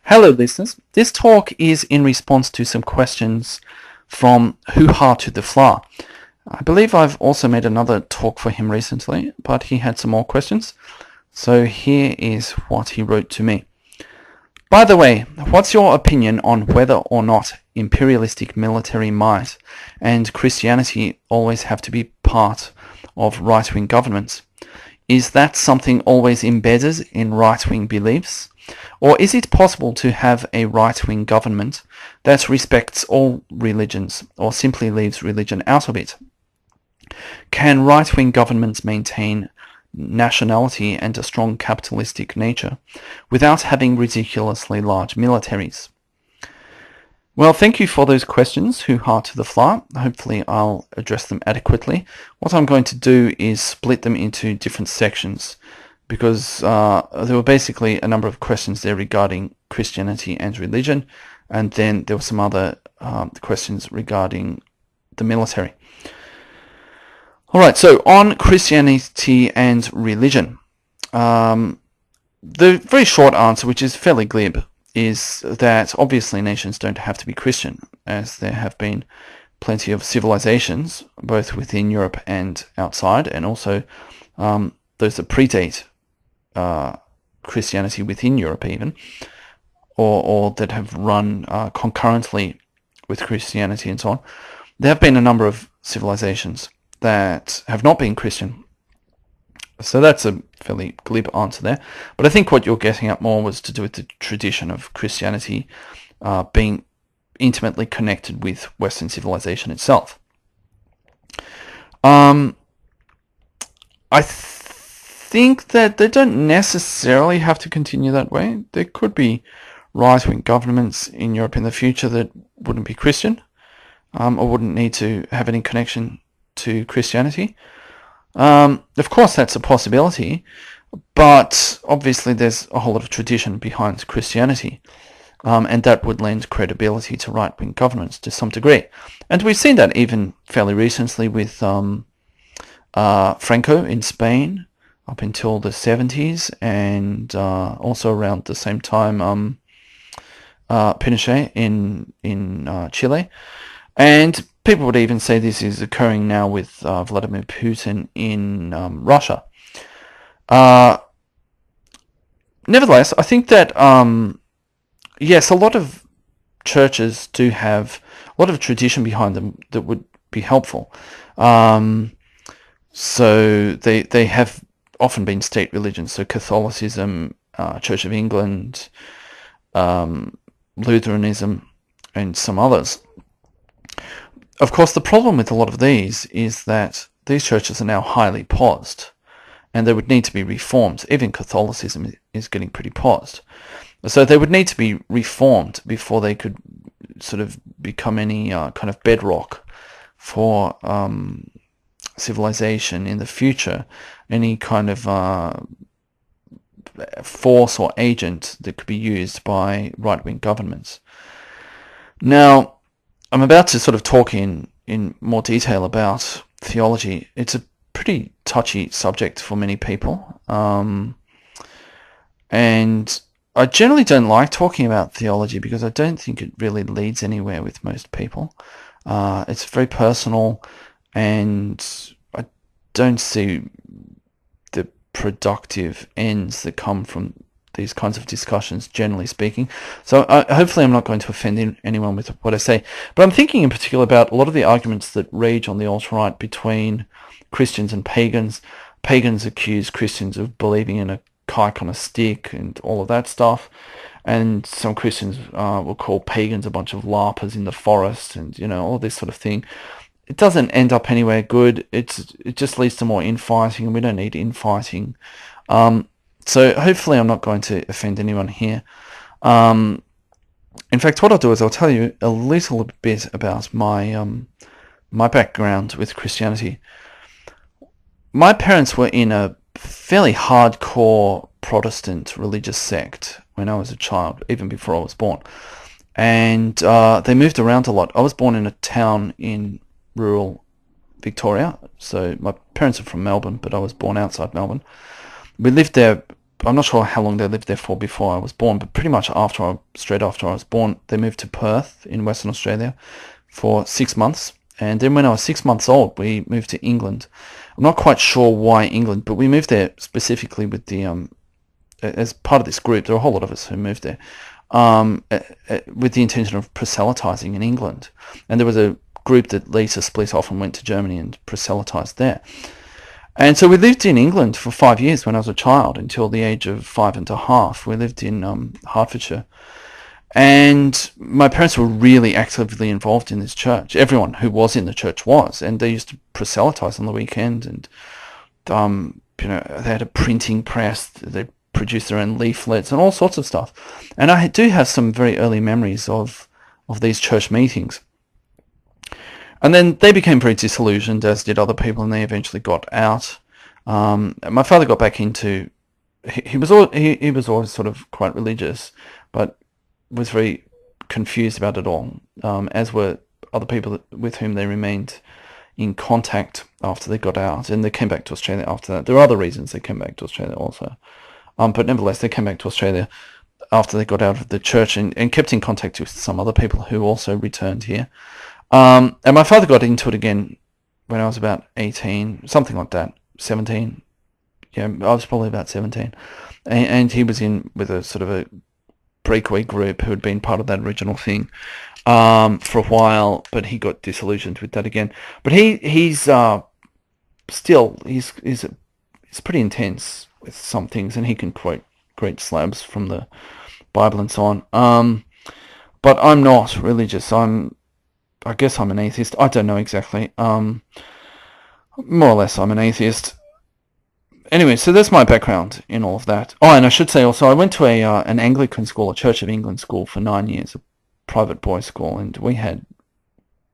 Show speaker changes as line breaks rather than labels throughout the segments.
Hello listeners, this talk is in response to some questions from Hooha to the Fla. I believe I've also made another talk for him recently, but he had some more questions. So here is what he wrote to me. By the way, what's your opinion on whether or not imperialistic military might and Christianity always have to be part of right-wing governments? Is that something always embedded in right-wing beliefs? Or is it possible to have a right-wing government that respects all religions or simply leaves religion out of it? Can right-wing governments maintain nationality and a strong capitalistic nature without having ridiculously large militaries? Well, thank you for those questions, Hoo-ha to the Fla. Hopefully I'll address them adequately. What I'm going to do is split them into different sections because there were basically a number of questions there regarding Christianity and religion, and then there were some other questions regarding the military. Alright, so on Christianity and religion, the very short answer, which is fairly glib, is that obviously nations don't have to be Christian, as there have been plenty of civilizations, both within Europe and outside, and also those that predate Christianity within Europe even, or that have run concurrently with Christianity and so on. There have been a number of civilizations that have not been Christian. So that's a fairly glib answer there. But I think what you're getting at more was to do with the tradition of Christianity being intimately connected with Western civilization itself. I think that they don't necessarily have to continue that way. There could be right-wing governments in Europe in the future that wouldn't be Christian or wouldn't need to have any connection to Christianity. Of course, that's a possibility, but obviously there's a whole lot of tradition behind Christianity, and that would lend credibility to right-wing governments to some degree. And we've seen that even fairly recently with Franco in Spain up until the 70s, and also around the same time Pinochet in Chile. And people would even say this is occurring now with Vladimir Putin in Russia. Nevertheless, I think that, yes, a lot of churches do have a lot of tradition behind them that would be helpful. So they have often been state religions, so Catholicism, Church of England, Lutheranism, and some others. Of course, the problem with a lot of these is that these churches are now highly paused, and they would need to be reformed. Even Catholicism is getting pretty paused. So they would need to be reformed before they could sort of become any kind of bedrock for civilization in the future, any kind of force or agent that could be used by right-wing governments. Now, I'm about to sort of talk in more detail about theology. It's a pretty touchy subject for many people, and I generally don't like talking about theology because I don't think it really leads anywhere with most people. It's very personal, and I don't see the productive ends that come from these kinds of discussions, generally speaking. So hopefully I'm not going to offend anyone with what I say. But I'm thinking in particular about a lot of the arguments that rage on the alt-right between Christians and pagans. Pagans accuse Christians of believing in a kike on a stick and all of that stuff. And some Christians will call pagans a bunch of larpers in the forest and, all this sort of thing. It doesn't end up anywhere good. It just leads to more infighting, and we don't need infighting. So hopefully I'm not going to offend anyone here. In fact, what I'll do is I'll tell you a little bit about my my background with Christianity. My parents were in a fairly hardcore Protestant religious sect when I was a child, even before I was born. And they moved around a lot. I was born in a town in rural Victoria. So my parents are from Melbourne, but I was born outside Melbourne. We lived there I'm not sure how long they lived there for before I was born, but pretty much straight after I was born, they moved to Perth in Western Australia for 6 months. And then when I was 6 months old, we moved to England. I'm not quite sure why England, but we moved there specifically with as part of this group. There were a whole lot of us who moved there with the intention of proselytizing in England. And there was a group that later split off and went to Germany and proselytized there. And so we lived in England for 5 years when I was a child, until the age of 5.5. We lived in Hertfordshire. And my parents were really actively involved in this church. Everyone who was in the church was. And they used to proselytize on the weekend. And, they had a printing press. They produced their own leaflets and all sorts of stuff. And I do have some very early memories of these church meetings. And then they became very disillusioned, as did other people, and they eventually got out. My father got back into... He was always sort of quite religious, but was very confused about it all, as were other people with whom they remained in contact after they got out. And they came back to Australia after that. There are other reasons they came back to Australia also. But nevertheless, they came back to Australia after they got out of the church and kept in contact with some other people who also returned here. And my father got into it again when I was about 18, something like that, 17. Yeah, I was probably about 17. And he was in with a sort of a breakaway group who had been part of that original thing for a while, but he got disillusioned with that again. But he's still pretty intense with some things, and he can quote great slabs from the Bible and so on. But I'm not religious. I guess I'm an atheist. I don't know exactly. More or less, I'm an atheist. Anyway, so that's my background in all of that. Oh, and I should say also, I went to an Anglican school, a Church of England school for 9 years, a private boys' school, and we had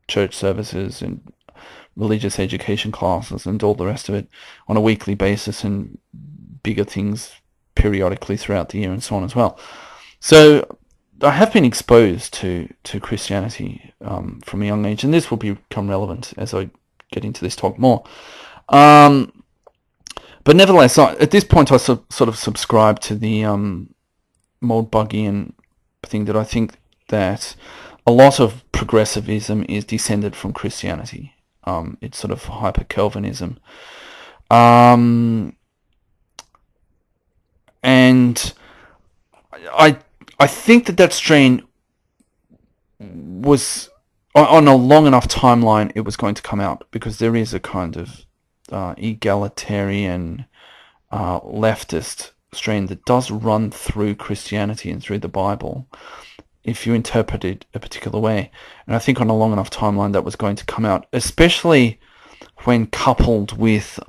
church services and religious education classes and all the rest of it on a weekly basis, and bigger things periodically throughout the year and so on as well. So I have been exposed to Christianity from a young age, and this will become relevant as I get into this talk more. But nevertheless, at this point, I sort of subscribe to the Moldbuggian thing, that I think that a lot of progressivism is descended from Christianity. It's sort of hyper-Calvinism. And I think that strain was, on a long enough timeline, it was going to come out, because there is a kind of egalitarian leftist strain that does run through Christianity and through the Bible, if you interpret it a particular way. And I think on a long enough timeline that was going to come out, especially when coupled with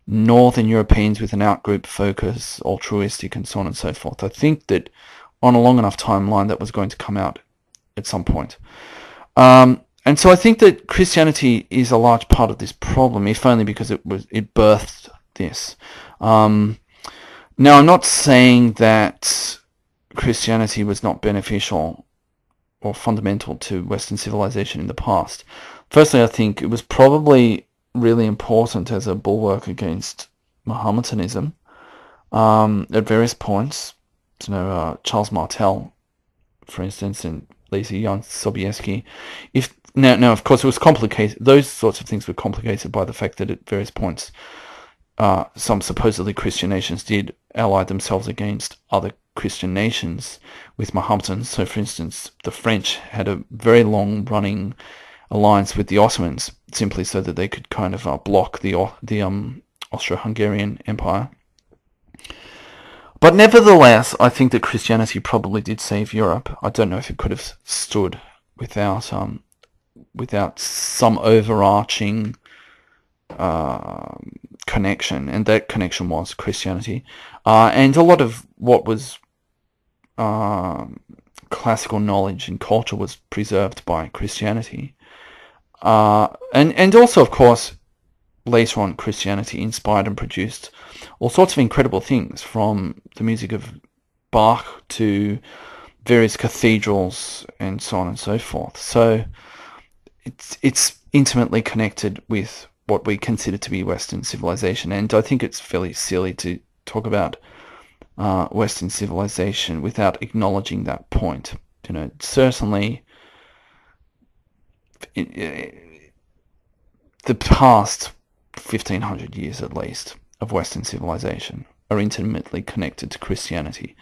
Northern Europeans with an outgroup focus, altruistic and so on and so forth. I think that on a long enough timeline that was going to come out at some point. And so I think that Christianity is a large part of this problem, if only because it birthed this. Now, I'm not saying that Christianity was not beneficial or fundamental to Western civilization in the past. Firstly, I think it was probably really important as a bulwark against Mohammedanism at various points. Charles Martel, for instance, and Lisa Jan Sobieski. Now, of course, it was complicated. Those sorts of things were complicated by the fact that at various points, some supposedly Christian nations did ally themselves against other Christian nations with Mohammedans. So, for instance, the French had a very long-running alliance with the Ottomans, simply so that they could kind of block the Austro-Hungarian Empire. But nevertheless, I think that Christianity probably did save Europe. I don't know if it could have stood without some overarching connection, and that connection was Christianity. And a lot of what was classical knowledge and culture was preserved by Christianity. And also, of course, later on, Christianity inspired and produced all sorts of incredible things, from the music of Bach to various cathedrals and so on and so forth. So it's intimately connected with what we consider to be Western civilization, and I think it's fairly silly to talk about Western civilization without acknowledging that point. Certainly the past 1500 years at least of Western civilization are intimately connected to Christianity,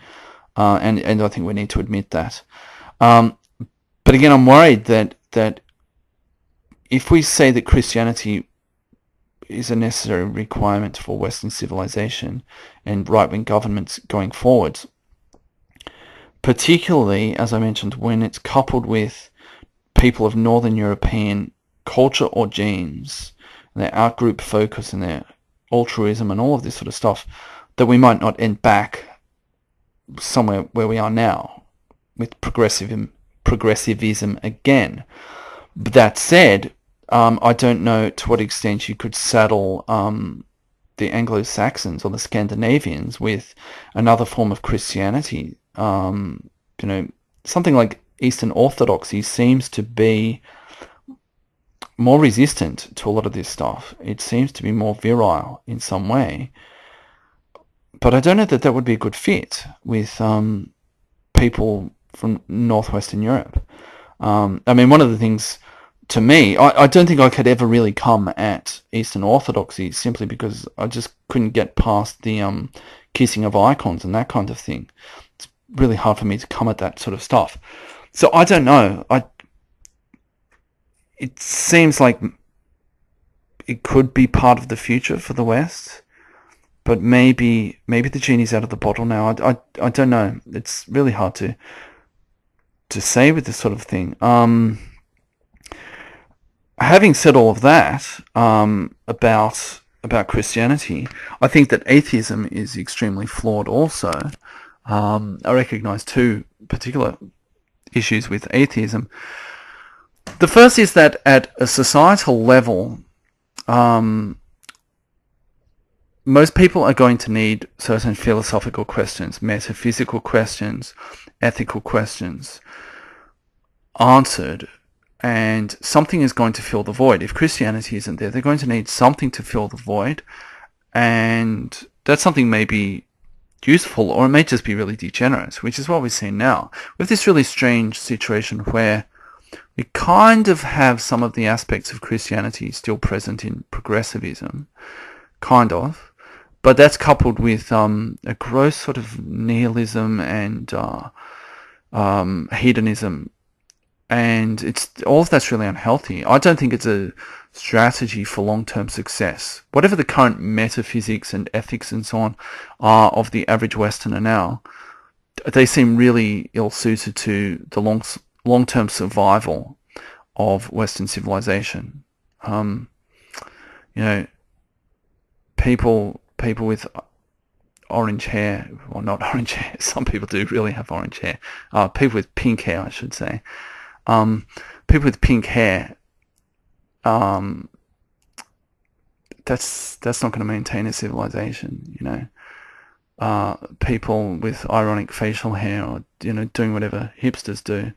and I think we need to admit that. But again, I'm worried that if we say that Christianity is a necessary requirement for Western civilization and right-wing governments going forward, particularly, as I mentioned, when it's coupled with people of Northern European culture or genes, and their out-group focus and their altruism and all of this sort of stuff, that we might not end back somewhere where we are now with progressivism again. But that said, I don't know to what extent you could saddle the Anglo-Saxons or the Scandinavians with another form of Christianity. Something like Eastern Orthodoxy seems to be more resistant to a lot of this stuff. It seems to be more virile in some way. But I don't know that would be a good fit with people from northwestern Europe. One of the things, to me, I don't think I could ever really come at Eastern Orthodoxy simply because I just couldn't get past the kissing of icons and that kind of thing. It's really hard for me to come at that sort of stuff. So I don't know. It seems like it could be part of the future for the West, but maybe the genie's out of the bottle now. I don't know. It's really hard to say with this sort of thing. Having said all of that about Christianity, I think that atheism is extremely flawed also. I recognise two particular issues with atheism. The first is that at a societal level, most people are going to need certain philosophical questions, metaphysical questions, ethical questions answered, and something is going to fill the void. If Christianity isn't there, they're going to need something to fill the void, and that something may be useful or it may just be really degenerate, which is what we're seeing now. We have this really strange situation where we kind of have some of the aspects of Christianity still present in progressivism, kind of, but that's coupled with a gross sort of nihilism and hedonism, and it's all of that's really unhealthy. I don't think it's a strategy for long-term success. Whatever the current metaphysics and ethics and so on are of the average Westerner now, they seem really ill-suited to the long-term survival of Western civilization. People with orange hair, well, not orange hair, some people do really have orange hair. People with pink hair, I should say. People with pink hair, that's not going to maintain a civilization, people with ironic facial hair or, doing whatever hipsters do,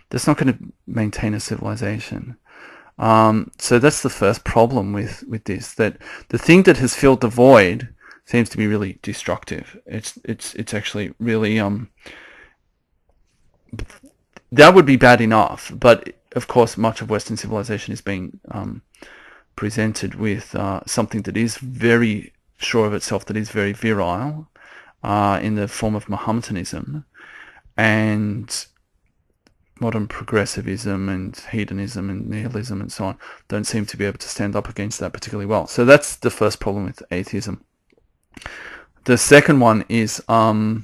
that's not going to maintain a civilization. So that's the first problem with this, that the thing that has filled the void seems to be really destructive. It's actually really, that would be bad enough, but of course much of Western civilization is being presented with something that is very sure of itself, that is very virile, in the form of Mohammedanism, and modern progressivism and hedonism and nihilism and so on don't seem to be able to stand up against that particularly well. So that's the first problem with atheism. The second one is my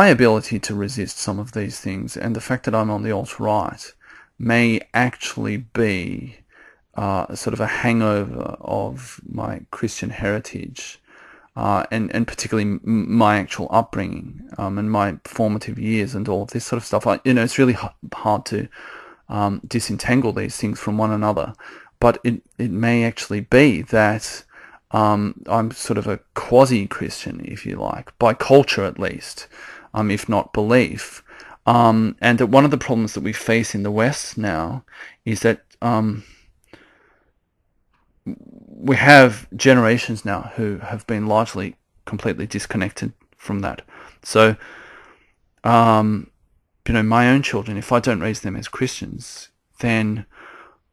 ability to resist some of these things, and the fact that I'm on the alt-right may actually be sort of a hangover of my Christian heritage, and particularly my actual upbringing, and my formative years and all of this sort of stuff. It's really hard to disentangle these things from one another, but it may actually be that I'm sort of a quasi-Christian, if you like, by culture at least, if not belief. And that one of the problems that we face in the West now is that we have generations now who have been largely completely disconnected from that. So, my own children, if I don't raise them as Christians, then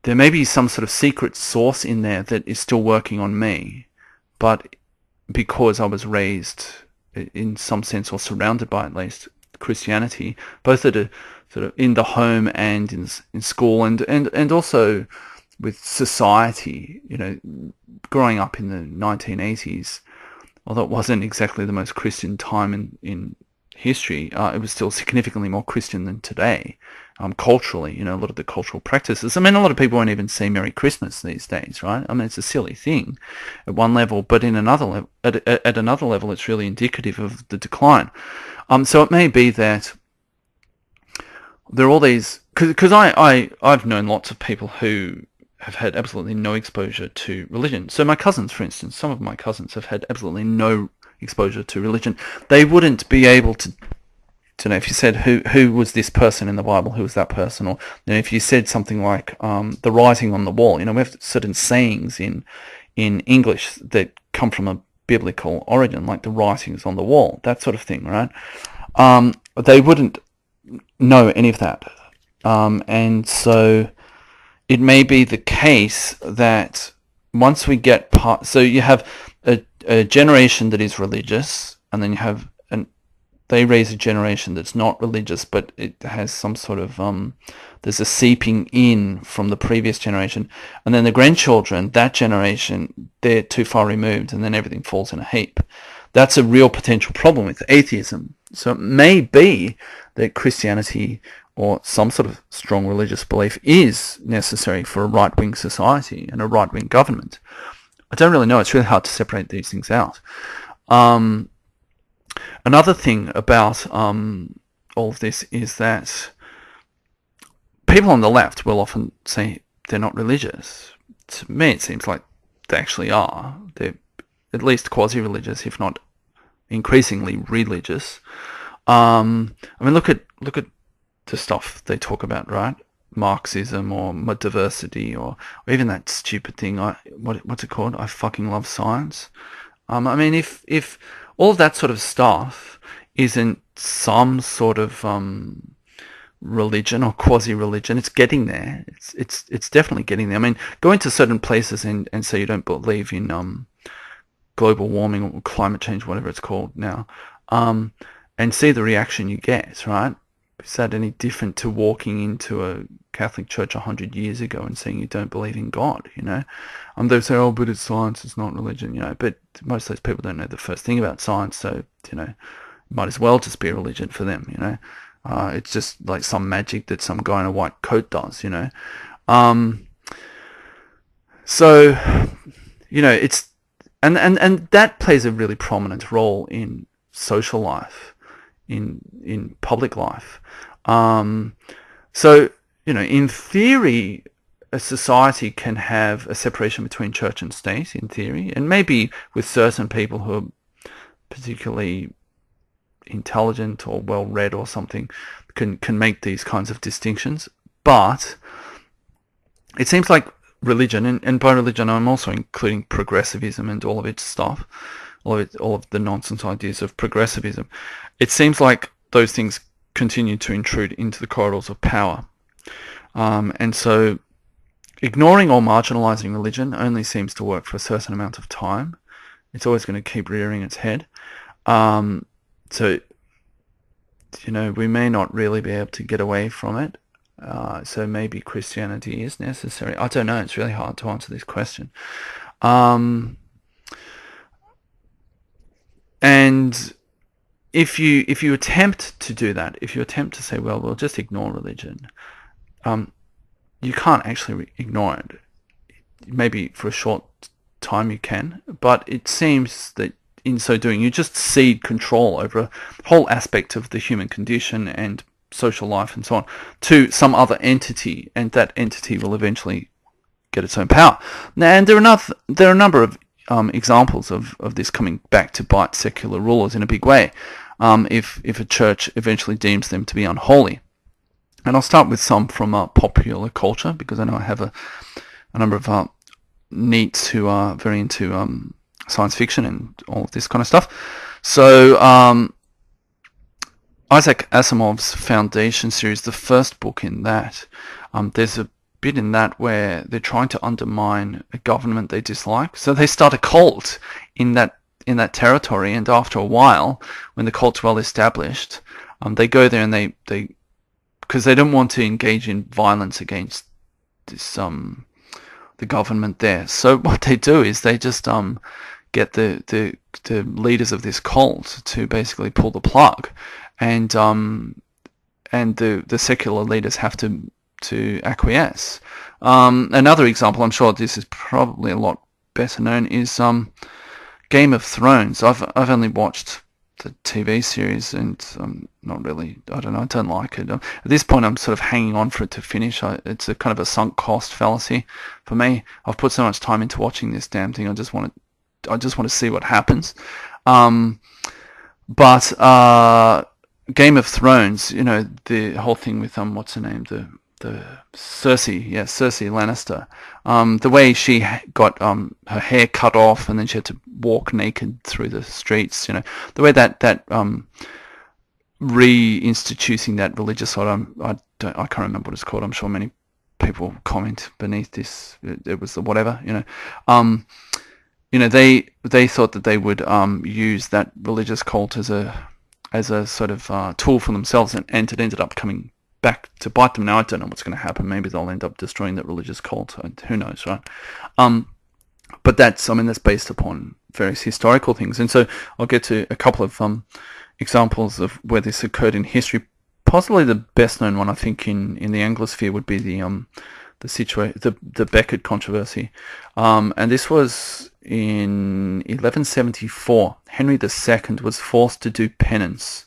there may be some sort of secret source in there that is still working on me, but because I was raised in some sense, or surrounded by at least, Christianity, both at a sort of in the home and in school, and also with society, growing up in the 1980s, although it wasn't exactly the most Christian time in history, it was still significantly more Christian than today. Culturally, a lot of the cultural practices. I mean, a lot of people won't even say Merry Christmas these days, right? I mean, it's a silly thing at one level, but in another level, at another level, it's really indicative of the decline. So it may be that there are all these, because I've known lots of people who have had absolutely no exposure to religion. So my cousins, for instance, some of my cousins have had absolutely no exposure to religion. They wouldn't be able to know if you said who was this person in the Bible, who was that person, or if you said something like the writing on the wall. We have certain sayings in English that come from a biblical origin, like the writings on the wall, that sort of thing, right? They wouldn't know any of that, and so it may be the case that once we get so you have a generation that is religious, and then you have they raise a generation that's not religious, but it has some sort of there's a seeping in from the previous generation, and then the grandchildren, that generation, they're too far removed, and then everything falls in a heap. That's a real potential problem with atheism. So it may be that Christianity or some sort of strong religious belief is necessary for a right-wing society and a right-wing government. I don't really know. It's really hard to separate these things out. Another thing about all of this is that people on the left will often say they're not religious. To me, it seems like they actually are. They're at least quasi-religious, if not increasingly religious. I mean, look at the stuff they talk about, right? Marxism or diversity, or even that stupid thing. What's it called? I fucking love science. I mean, if all of that sort of stuff isn't some sort of religion or quasi-religion, it's getting there. It's definitely getting there. I mean, go into certain places and say you don't believe in global warming or climate change, whatever it's called now, and see the reaction you get, right? Is that any different to walking into a Catholic church 100 years ago and saying you don't believe in God, They say, oh, but it's science, it's not religion, but most of those people don't know the first thing about science, so, might as well just be a religion for them, It's just like some magic that some guy in a white coat does, So, it's, and that plays a really prominent role in social life, in public life. So, in theory, a society can have a separation between church and state, in theory, and maybe with certain people who are particularly intelligent or well-read or something can make these kinds of distinctions. But it seems like religion, and by religion I'm also including progressivism and all of its stuff, all of the nonsense ideas of progressivism. It seems like those things continue to intrude into the corridors of power. And so ignoring or marginalizing religion only seems to work for a certain amount of time. It's always going to keep rearing its head. So, we may not really be able to get away from it. So maybe Christianity is necessary. I don't know. It's really hard to answer this question. And if you attempt to do that, if you attempt to say, well, we'll just ignore religion, you can't actually ignore it. Maybe for a short time you can, but it seems that in so doing you just cede control over a whole aspect of the human condition and social life and so on to some other entity, and that entity will eventually get its own power. And there are a number of examples of this coming back to bite secular rulers in a big way, if a church eventually deems them to be unholy. And I'll start with some from popular culture, because I know I have a number of neats who are very into science fiction and all of this kind of stuff. So Isaac Asimov's Foundation series, the first book in that, there's a bit in that where they're trying to undermine a government they dislike. So they start a cult in that territory, and after a while, when the cult's well established, they go there and they because they don't want to engage in violence against this the government there. So what they do is they just get the leaders of this cult to basically pull the plug, and the secular leaders have to acquiesce. Another example, I'm sure this is probably a lot better known, is Game of Thrones. I've only watched the TV series, and not really, I don't know, I don't like it. At this point, I'm sort of hanging on for it to finish. It's a kind of a sunk cost fallacy for me. I've put so much time into watching this damn thing. I just want to see what happens. But Game of Thrones, you know, the whole thing with what's her name, the Cersei Lannister. The way she got her hair cut off and then she had to walk naked through the streets. You know, the way that reinstituting that religious side. I can't remember what it's called. I'm sure many people comment beneath this. It was the whatever. You know, they thought that they would use that religious cult as a sort of tool for themselves, and it ended up coming back to bite them. Now I don't know what's going to happen. Maybe they'll end up destroying that religious cult. Who knows, right? But that's based upon various historical things, and so I'll get to a couple of examples of where this occurred in history. Possibly the best known one, I think, in the Anglosphere would be the Becket controversy, and this was in 1174. Henry II was forced to do penance.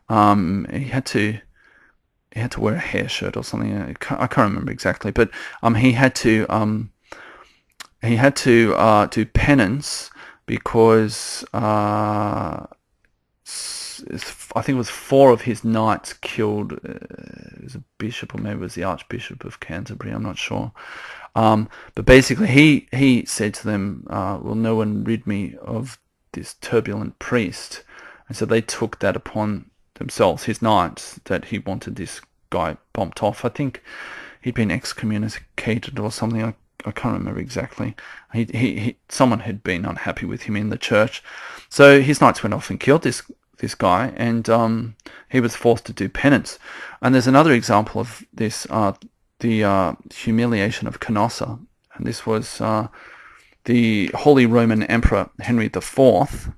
He had to wear a hair shirt or something. I can't remember exactly, but he had to do penance because I think it was 4 of his knights killed. It was a bishop, or maybe it was the Archbishop of Canterbury. I'm not sure. But basically, he said to them, "Will no one rid me of this turbulent priest?" And so they took that upon themselves, his knights, that he wanted this guy bumped off. I think he'd been excommunicated or something. I can't remember exactly. Someone had been unhappy with him in the church, so his knights went off and killed this guy, and he was forced to do penance. And there's another example of this, the humiliation of Canossa, and this was the Holy Roman Emperor Henry IV.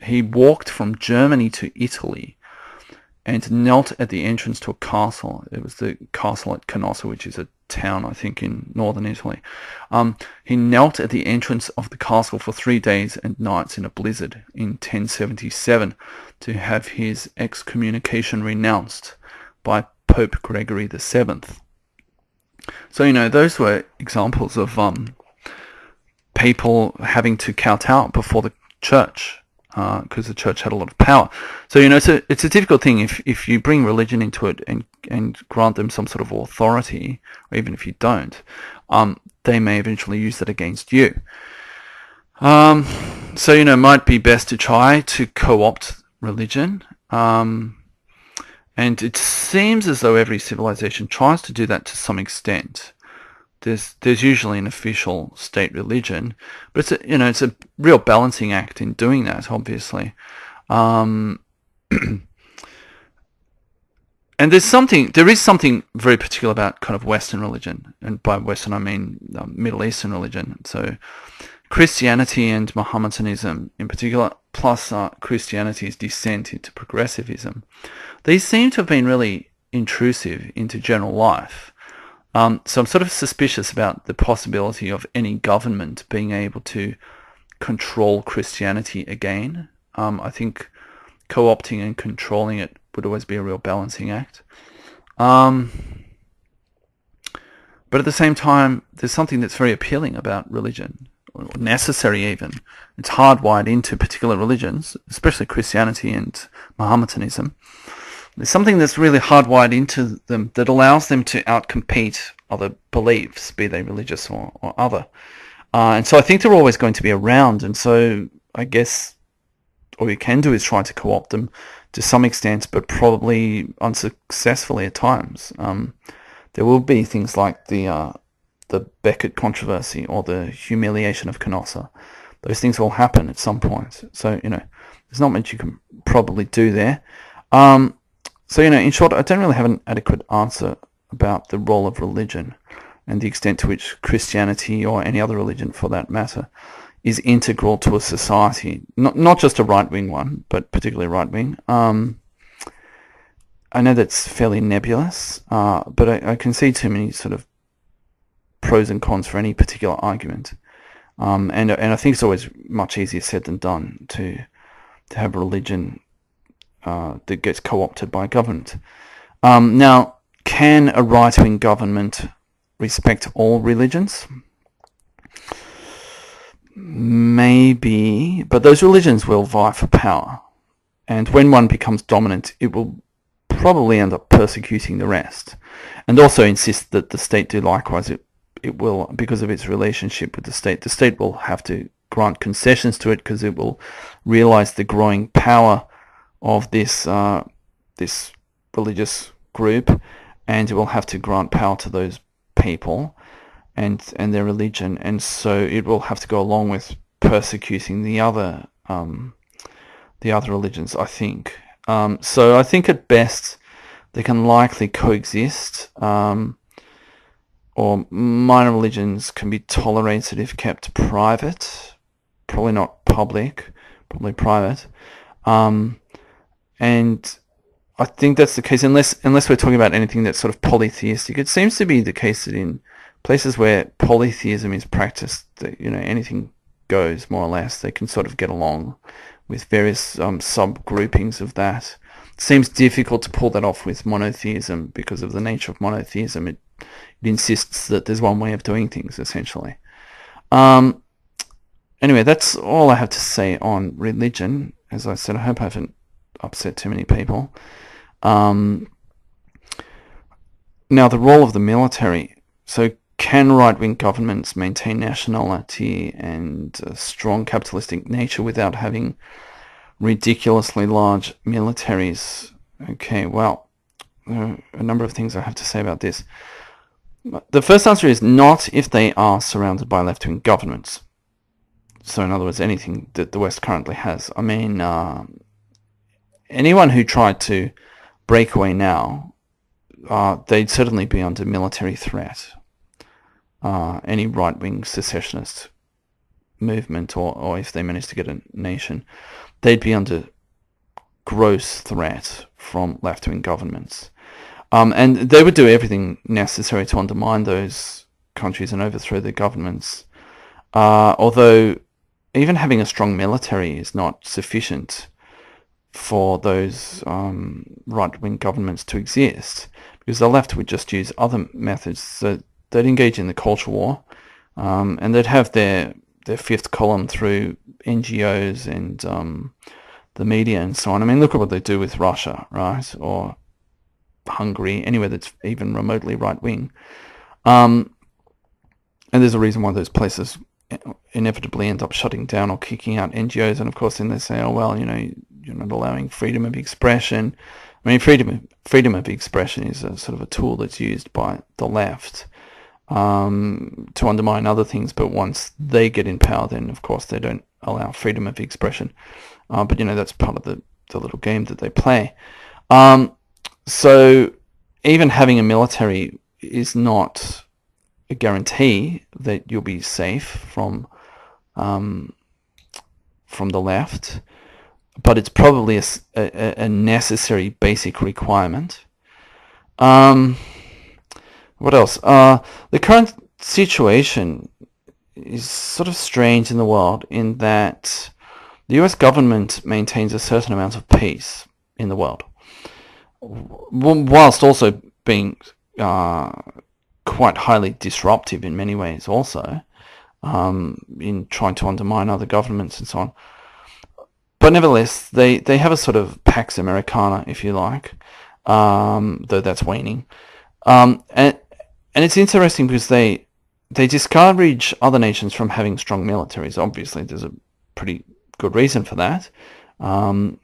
He walked from Germany to Italy and knelt at the entrance to a castle. It was the castle at Canossa, which is a town, I think, in northern Italy. He knelt at the entrance of the castle for 3 days and nights in a blizzard in 1077 to have his excommunication renounced by Pope Gregory VII. So, you know, those were examples of people having to kowtow before the church, because the church had a lot of power. So, you know, it's a difficult thing if you bring religion into it and grant them some sort of authority, or even if you don't, they may eventually use that against you. So, you know, it might be best to try to co-opt religion. And it seems as though every civilization tries to do that to some extent. There's usually an official state religion, but it's a real balancing act in doing that, obviously. And there is something very particular about kind of Western religion, and by Western I mean Middle Eastern religion. So Christianity and Mohammedanism in particular, plus Christianity's descent into progressivism. These seem to have been really intrusive into general life. So I'm sort of suspicious about the possibility of any government being able to control Christianity again. I think co-opting and controlling it would always be a real balancing act. But at the same time, there's something that's very appealing about religion, or necessary even. It's hardwired into particular religions, especially Christianity and Mohammedanism. There's something that's really hardwired into them that allows them to outcompete other beliefs, be they religious or other. And so I think they're always going to be around, and so I guess all you can do is try to co-opt them to some extent, but probably unsuccessfully at times. There will be things like the Beckett controversy or the humiliation of Canossa. Those things will happen at some point. So, there's not much you can probably do there. So, in short, I don't really have an adequate answer about the role of religion and the extent to which Christianity, or any other religion for that matter, is integral to a society. Not just a right-wing one, but particularly right-wing. I know that's fairly nebulous, but I can see too many sort of pros and cons for any particular argument. And I think it's always much easier said than done to have religion that gets co-opted by government. Now, can a right-wing government respect all religions? Maybe, but those religions will vie for power. And when one becomes dominant, it will probably end up persecuting the rest. And also insist that the state do likewise. It will, because of its relationship with the state will have to grant concessions to it, because it will realize the growing power of this this religious group, and it will have to grant power to those people and their religion, and so it will have to go along with persecuting the other religions, I think. So I think at best they can likely coexist, or minor religions can be tolerated if kept private, probably not public, probably private. And I think that's the case, unless we're talking about anything that's sort of polytheistic. It seems to be the case that in places where polytheism is practiced, anything goes, more or less. They can sort of get along with various subgroupings of that. It seems difficult to pull that off with monotheism because of the nature of monotheism. It insists that there's one way of doing things, essentially. Anyway, that's all I have to say on religion. As I said, I hope I haven't upset too many people. Now, the role of the military. So, can right-wing governments maintain nationality and a strong capitalistic nature without having ridiculously large militaries? Okay, well, a number of things I have to say about this. The first answer is not if they are surrounded by left-wing governments. So, in other words, anything that the West currently has. I mean, anyone who tried to break away now, they'd certainly be under military threat. Any right-wing secessionist movement, or if they managed to get a nation, they'd be under gross threat from left-wing governments. And they would do everything necessary to undermine those countries and overthrow their governments. Although even having a strong military is not sufficient for those right-wing governments to exist, because the left would just use other methods. So they'd engage in the culture war, and they'd have their fifth column through NGOs and the media and so on. I mean, look at what they do with Russia, right? Or Hungary, anywhere that's even remotely right-wing. And there's a reason why those places inevitably end up shutting down or kicking out NGOs. And of course, then they say, oh, well, you're not allowing freedom of expression. I mean, freedom of expression is a sort of a tool that's used by the left to undermine other things, but once they get in power, then of course they don't allow freedom of expression. But that's part of the little game that they play. So even having a military is not a guarantee that you'll be safe from the left, but it's probably a necessary basic requirement. What else? The current situation is sort of strange in the world in that the US government maintains a certain amount of peace in the world, whilst also being quite highly disruptive in many ways also, in trying to undermine other governments and so on. But nevertheless, they have a sort of Pax Americana, if you like, though that's waning. And it's interesting because they discourage other nations from having strong militaries. Obviously, there's a pretty good reason for that. And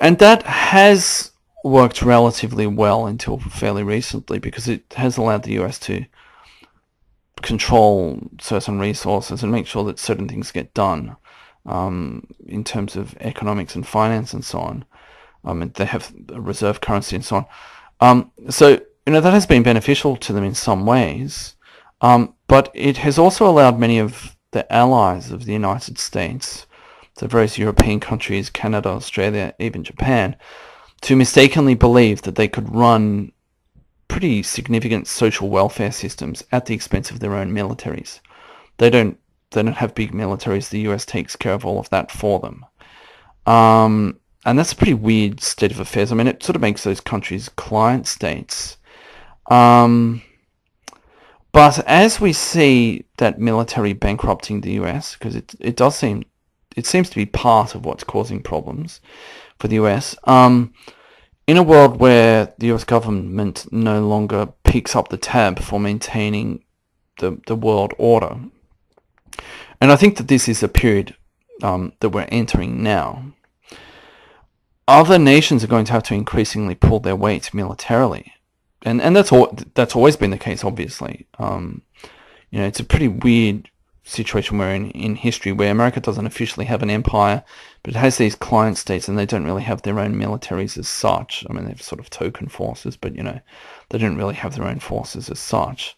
that has worked relatively well until fairly recently, because it has allowed the US to control certain resources and make sure that certain things get done in terms of economics and finance and so on. And they have a reserve currency and so on. So that has been beneficial to them in some ways, but it has also allowed many of the allies of the United States, so various European countries, Canada, Australia, even Japan, to mistakenly believe that they could run pretty significant social welfare systems at the expense of their own militaries. They don't have big militaries. The US takes care of all of that for them. And that's a pretty weird state of affairs. I mean, it sort of makes those countries client states. But as we see that military bankrupting the US, because it seems to be part of what's causing problems for the US, in a world where the US government no longer picks up the tab for maintaining the world order. And I think that this is a period that we're entering now. Other nations are going to have to increasingly pull their weight militarily. And that's always been the case, obviously. It's a pretty weird situation we're in history, where America doesn't officially have an empire, but it has these client states, and they don't really have their own militaries as such. I mean, they've sort of token forces, but they don't really have their own forces as such.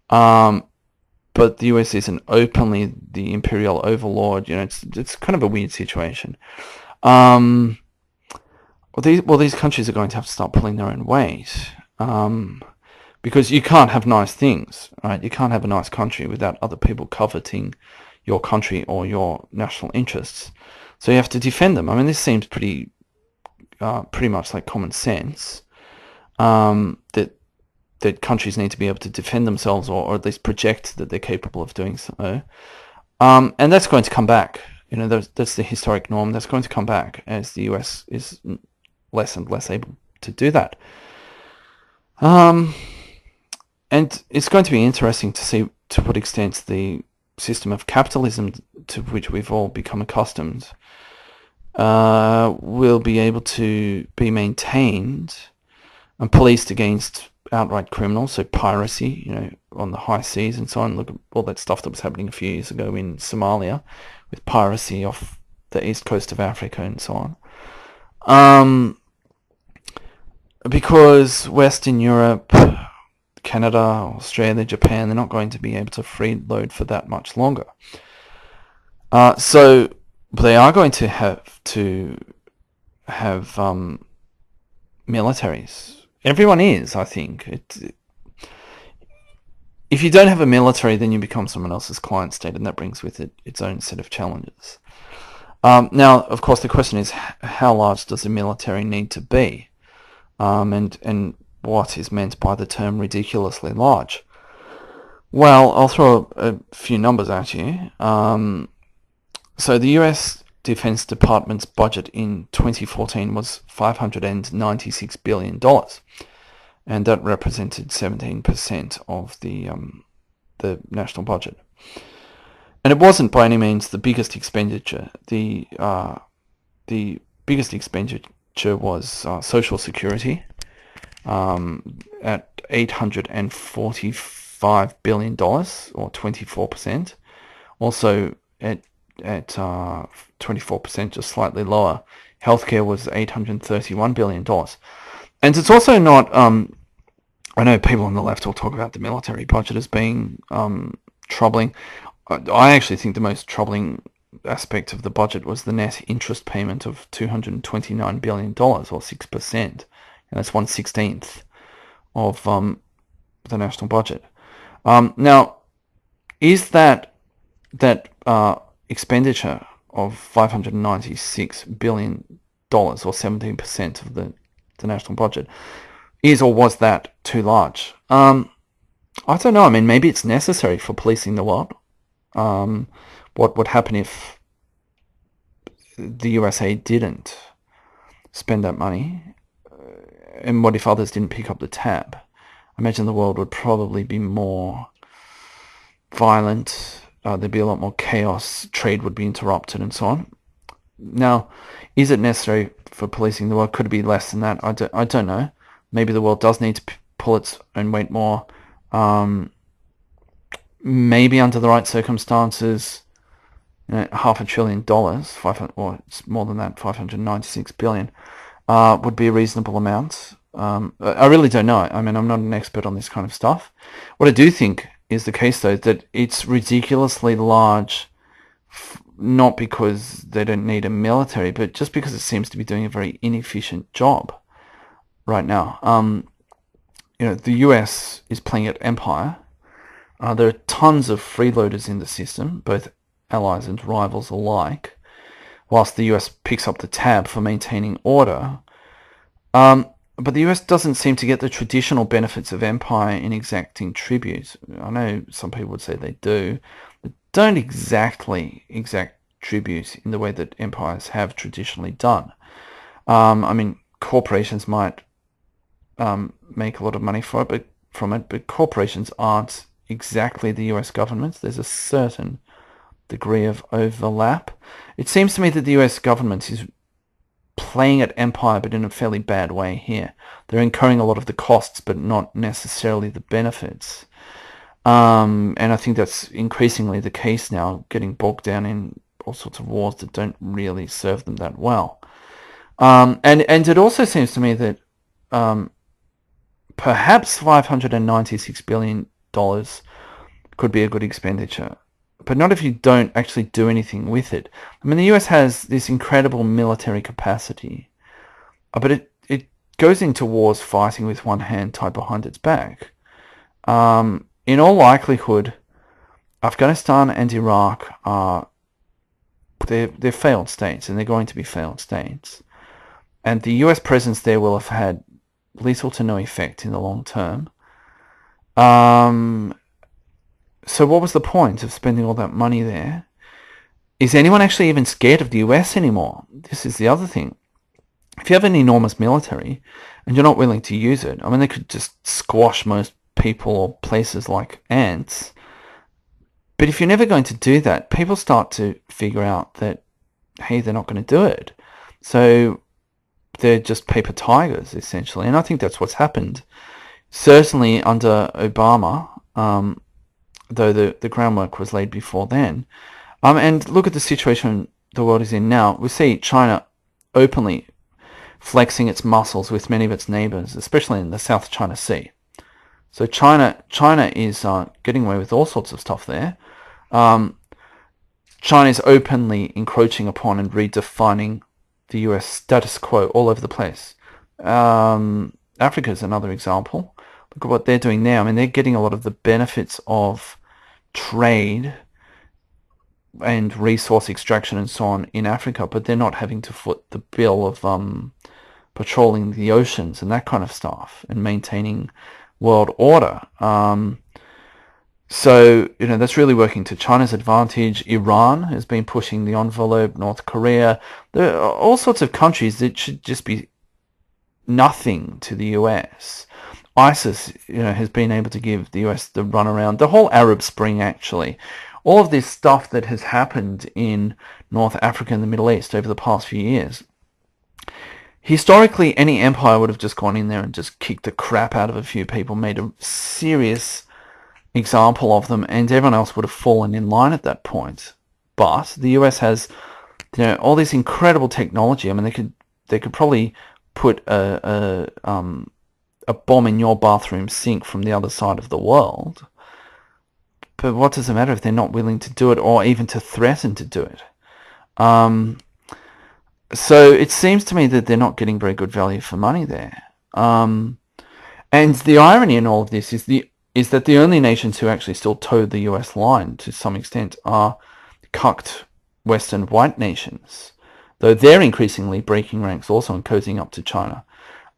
But the US isn't openly the imperial overlord. It's kind of a weird situation. These countries are going to have to start pulling their own weight. Because you can't have nice things, right? You can't have a nice country without other people coveting your country or your national interests. So you have to defend them. I mean, this seems pretty much like common sense, that countries need to be able to defend themselves, or at least project that they're capable of doing so. And that's going to come back. That's the historic norm. That's going to come back as the US is less and less able to do that. And it's going to be interesting to see to what extent the system of capitalism to which we've all become accustomed will be able to be maintained and policed against outright criminals, so piracy, on the high seas and so on. Look at all that stuff that was happening a few years ago in Somalia with piracy off the east coast of Africa and so on. Because Western Europe, Canada, Australia, Japan, they're not going to be able to freeload for that much longer. So they are going to have militaries. Everyone is, I think. If you don't have a military, then you become someone else's client state, and that brings with it its own set of challenges. Now, of course, the question is, how large does the military need to be? And what is meant by the term ridiculously large? Well, I'll throw a few numbers at you. So the US Defense Department's budget in 2014 was $596 billion, and that represented 17% of the national budget. And it wasn't by any means the biggest expenditure. The biggest expenditure was Social Security at $845 billion, or 24%. Also at 24%, just slightly lower, healthcare was $831 billion. And it's also not, I know people on the left will talk about the military budget as being troubling. I actually think the most troubling aspect of the budget was the net interest payment of $229 billion, or 6%. And that's 1/16 of the national budget. Now, is that expenditure of $596 billion, or 17% of the national budget, is or was that too large? I don't know. I mean, maybe it's necessary for policing the world. What would happen if the USA didn't spend that money? And what if others didn't pick up the tab? imagine the world would probably be more violent. There'd be a lot more chaos. Trade would be interrupted and so on. Now, is it necessary for policing the world? Could it be less than that? I don't know. Maybe the world does need to pull its own weight more. Maybe under the right circumstances, $500 billion, 500, or it's more than that, 596 billion, would be a reasonable amount. I really don't know. I mean, I'm not an expert on this kind of stuff. What I do think is the case, though, that it's ridiculously large, not because they don't need a military, but just because it seems to be doing a very inefficient job right now. The US is playing at empire. There are tons of freeloaders in the system, both allies and rivals alike, whilst the US picks up the tab for maintaining order. But the US doesn't seem to get the traditional benefits of empire in exacting tribute. I know some people would say they do, but don't exactly exact tribute in the way that empires have traditionally done. I mean, corporations might make a lot of money from it, but corporations aren't exactly the US government. There's a certain degree of overlap. It seems to me that the US government is playing at empire, but in a fairly bad way here. They're incurring a lot of the costs, but not necessarily the benefits. And I think that's increasingly the case now, getting bogged down in all sorts of wars that don't really serve them that well. And it also seems to me that perhaps $596 billion could be a good expenditure, but not if you don't actually do anything with it. I mean, the US has this incredible military capacity, but it goes into wars fighting with one hand tied behind its back. In all likelihood, Afghanistan and Iraq they're failed states, and they're going to be failed states. And the US presence there will have had little to no effect in the long term. So what was the point of spending all that money there? Is anyone actually even scared of the US anymore? This is the other thing. If you have an enormous military and you're not willing to use it, I mean, they could just squash most people or places like ants. But if you're never going to do that, people start to figure out that, hey, they're not going to do it. So they're just paper tigers, essentially. And I think that's what's happened. Certainly under Obama, though the groundwork was laid before then. And look at the situation the world is in now. We see China openly flexing its muscles with many of its neighbors, especially in the South China Sea. So China is getting away with all sorts of stuff there. China is openly encroaching upon and redefining the US status quo all over the place. Africa is another example. Look at what they're doing now. I mean, they're getting a lot of the benefits of trade and resource extraction and so on in Africa, but they're not having to foot the bill of patrolling the oceans and that kind of stuff and maintaining world order. So, that's really working to China's advantage. Iran has been pushing the envelope, North Korea. There are all sorts of countries that should just be nothing to the US. ISIS, has been able to give the US the runaround. The whole Arab Spring, actually. All of this stuff that has happened in North Africa and the Middle East over the past few years. Historically, any empire would have just gone in there and just kicked the crap out of a few people, made a serious example of them, and everyone else would have fallen in line at that point. But the US has, all this incredible technology. I mean, they could probably put a bomb in your bathroom sink from the other side of the world. But what does it matter if they're not willing to do it or even to threaten to do it? So it seems to me that they're not getting very good value for money there. And the irony in all of this is that the only nations who actually still toe the US line to some extent are cucked Western white nations, though they're increasingly breaking ranks also and cozying up to China.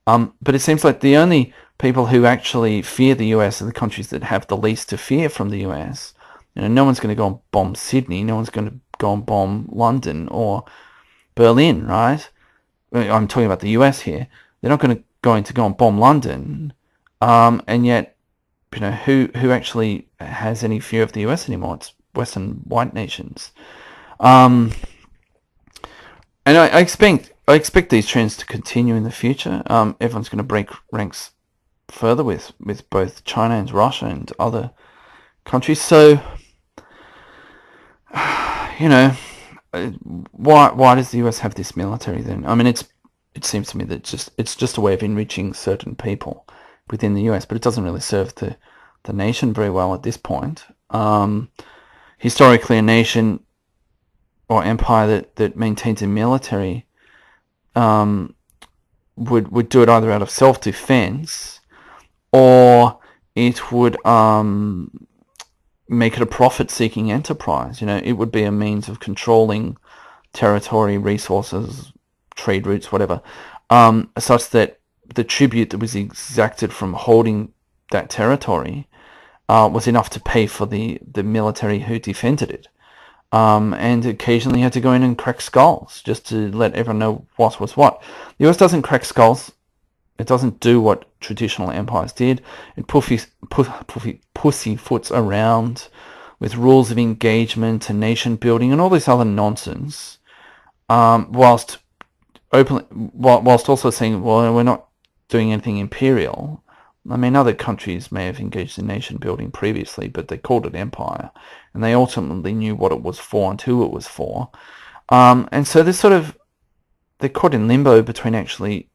But it seems like the only people who actually fear the US are the countries that have the least to fear from the US. No one's going to go and bomb Sydney. No one's going to go and bomb London or Berlin, right? I'm talking about the US here. They're not going to go and bomb London. and yet, who actually has any fear of the US anymore? It's Western white nations. And I expect these trends to continue in the future. Everyone's going to break ranks further with both China and Russia and other countries. So, why does the US have this military then? I mean, it seems to me that it's just a way of enriching certain people within the US, but it doesn't really serve the nation very well at this point. Historically, a nation or empire that maintains a military would do it either out of self-defense, or it would make it a profit-seeking enterprise. It would be a means of controlling territory, resources, trade routes, whatever, such that the tribute that was exacted from holding that territory was enough to pay for the military who defended it. And occasionally had to go in and crack skulls just to let everyone know what was what. The US doesn't crack skulls. It doesn't do what traditional empires did. It pussyfoots around with rules of engagement and nation building and all this other nonsense, whilst also saying, well, we're not doing anything imperial. I mean, other countries may have engaged in nation building previously, but they called it empire, and they ultimately knew what it was for and who it was for. And so they're caught in limbo between actually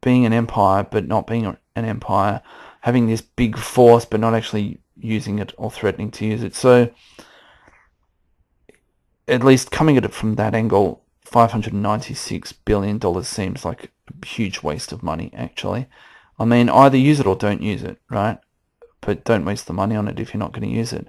being an empire but not being an empire, having this big force but not actually using it or threatening to use it. So, at least coming at it from that angle, $596 billion seems like a huge waste of money, actually. I mean, either use it or don't use it, right? But don't waste the money on it if you're not going to use it.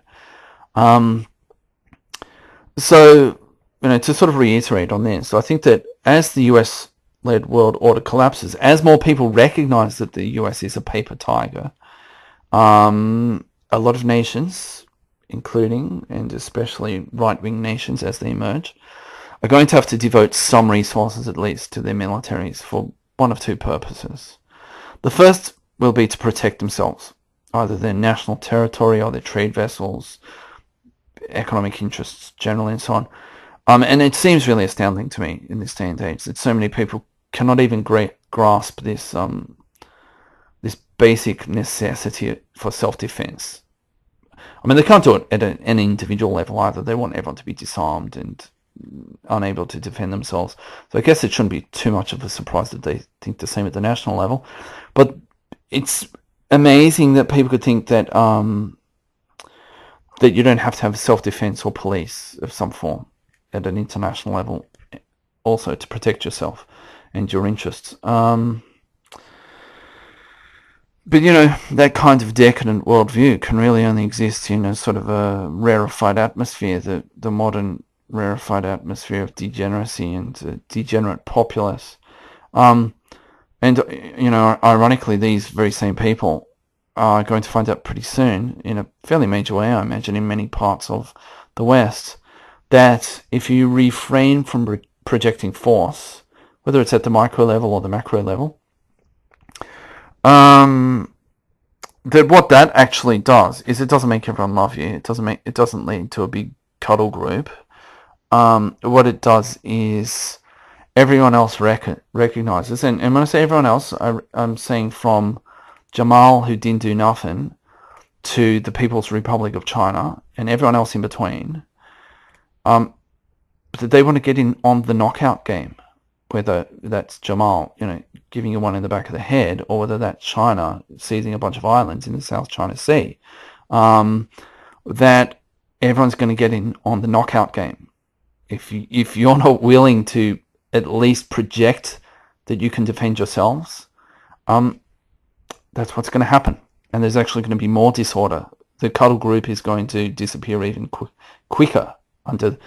So, to sort of reiterate on this, I think that as the US-led world order collapses, as more people recognize that the US is a paper tiger, a lot of nations, including and especially right-wing nations as they emerge, are going to have to devote some resources at least to their militaries for one of two purposes. The first will be to protect themselves, either their national territory or their trade vessels, economic interests generally, and so on. And it seems really astounding to me in this day and age that so many people cannot even grasp this this basic necessity for self-defense. I mean, they can't do it at an individual level either. They want everyone to be disarmed and unable to defend themselves. So I guess it shouldn't be too much of a surprise that they think the same at the national level. But it's amazing that people could think that that you don't have to have self-defense or police of some form at an international level also to protect yourself and your interests. But, that kind of decadent worldview can really only exist in a sort of a rarefied atmosphere, the modern rarefied atmosphere of degeneracy and degenerate populace. And, ironically, these very same people are going to find out pretty soon, in a fairly major way, I imagine, in many parts of the West, that if you refrain from projecting force, whether it's at the micro level or the macro level, that what that actually does is it doesn't make everyone love you. It doesn't lead to a big cuddle group. What it does is everyone else recognizes, and when I say everyone else, I'm saying from Jamal, who didn't do nothing, to the People's Republic of China, and everyone else in between, that they want to get in on the knockout game, whether that's Jamal, giving you one in the back of the head, or whether that's China seizing a bunch of islands in the South China Sea, that everyone's going to get in on the knockout game. If you're not willing to at least project that you can defend yourselves, that's what's going to happen. And there's actually going to be more disorder. The cuddle group is going to disappear even quicker under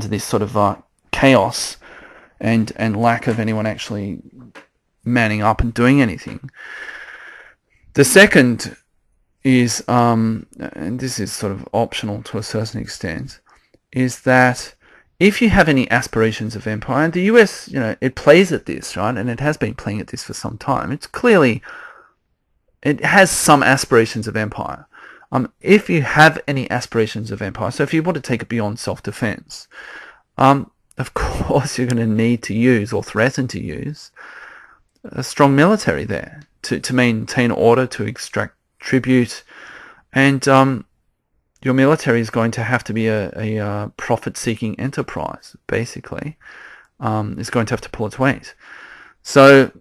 this sort of chaos and lack of anyone actually manning up and doing anything. The second is, and this is sort of optional to a certain extent, is that if you have any aspirations of empire, and the US, it plays at this, right? And it has been playing at this for some time. It's clearly it has some aspirations of empire. If you have any aspirations of empire, so if you want to take it beyond self-defense, of course you're going to need to use or threaten to use a strong military there to maintain order, to extract tribute, and your military is going to have to be a profit-seeking enterprise, basically. It's going to have to pull its weight. So,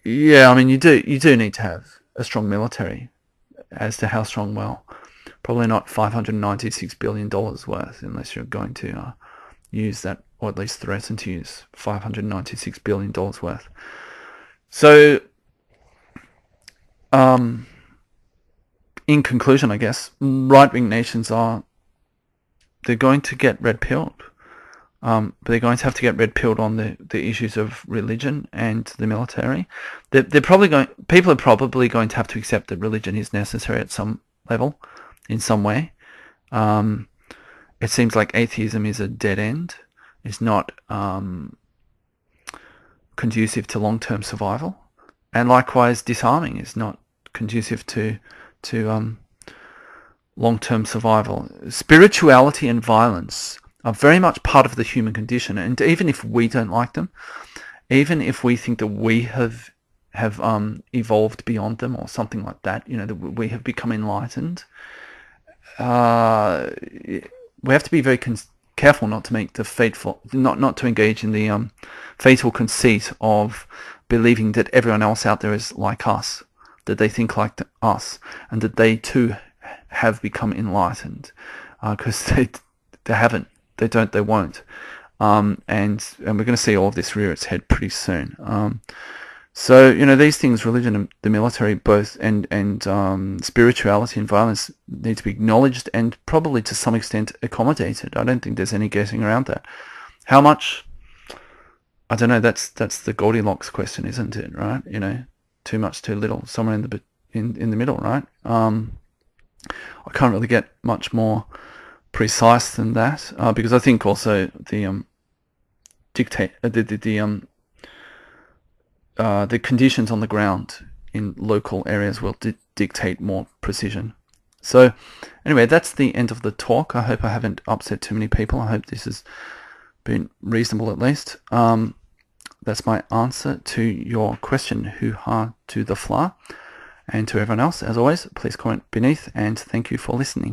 yeah, I mean, you do need to have a strong military. As to how strong, well, probably not $596 billion worth, unless you're going to use that, or at least threaten to use $596 billion worth. So, in conclusion, I guess, right-wing nations they're going to get red-pilled. But they're going to have to get red-pilled on the issues of religion and the military. People are probably going to have to accept that religion is necessary at some level, in some way. It seems like atheism is a dead end. It's not conducive to long-term survival, and likewise, disarming is not conducive to long-term survival. Spirituality and violence are very much part of the human condition, and even if we don't like them, even if we think that we have evolved beyond them or something like that, that we have become enlightened, we have to be very careful not to make the not to engage in the fatal conceit of believing that everyone else out there is like us, that they think like us, and that they too have become enlightened, because they haven't. They don't, they won't. And we're going to see all of this rear its head pretty soon. So, these things, religion and the military, both, and spirituality and violence need to be acknowledged and probably to some extent accommodated. I don't think there's any getting around that. How much? I don't know. That's the Goldilocks question, isn't it? Right? Too much, too little, somewhere in the middle, right? I can't really get much more precise than that, because I think also the conditions on the ground in local areas will dictate more precision. So anyway, that's the end of the talk. I hope I haven't upset too many people. I hope this has been reasonable at least. That's my answer to your question, Hooha to the Fla. And to everyone else, as always, please comment beneath, and thank you for listening.